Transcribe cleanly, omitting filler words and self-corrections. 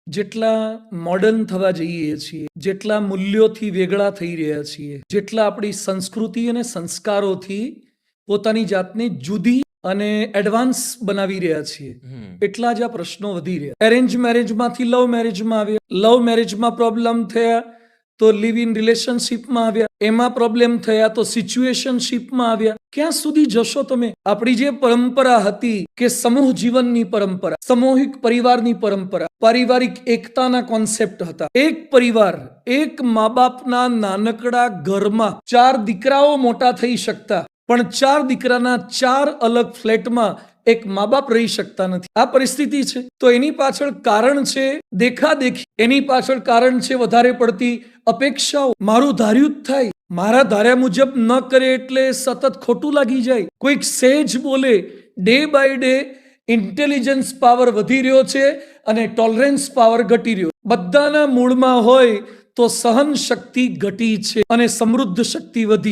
જેટલા મોડર્ન થવા જઈએ છીએ, જેટલા મૂલ્યોથી વેગળા થઈ રહ્યા છીએ, જેટલા આપણી સંસ્કૃતિ અને સંસ્કારોથી પોતાની જાતને જુદી અને એડવાન્સ બનાવી રહ્યા છીએ, એટલા જ આ પ્રશ્નો વધી રહ્યા. એરેન્જ મેરેજમાંથી લવ મેરેજમાં આવ્યા, લવ મેરેજમાં પ્રોબ્લેમ થયા તો લિવ ઇન રિલેશનશીપમાં આવ્યા, એમાં પ્રોબ્લેમ થયા તો સિચ્યુએશનશીપમાં આવ્યા. ક્યાં સુધી જશો તમે? આપણી જે પરંપરા હતી કે સમૂહ જીવનની પરંપરા, સામૂહિક પરિવારની પરંપરા, પારિવારિક એકતાના કોન્સેપ્ટ હતા. એક પરિવાર, એક મા બાપના નાનકડા ઘરમાં 4 દીકરાઓ મોટા થઈ શકતા, પણ 4 દીકરાના 4 અલગ ફ્લેટમાં એક મા બાપ રહી શકતા નથી. આ પરિસ્થિતિ છે. તો એની પાછળ કારણ છે દેખાદેખી, એની પાછળ કારણ છે વધારે પડતી અપેક્ષાઓ. મારું ધાર્યું જ થાય, મારા ધાર્યા મુજબ ન કરે એટલે સતત ખોટું લાગી જાય. કોઈક સહેજ બોલે, day by day intelligence power વધી રહ્યો છે અને ટોલરન્સ પાવર ઘટી રહ્યો. બધાના મૂળમાં હોય તો સહન શક્તિ ઘટી છે અને સમૃદ્ધ શક્તિ વધી.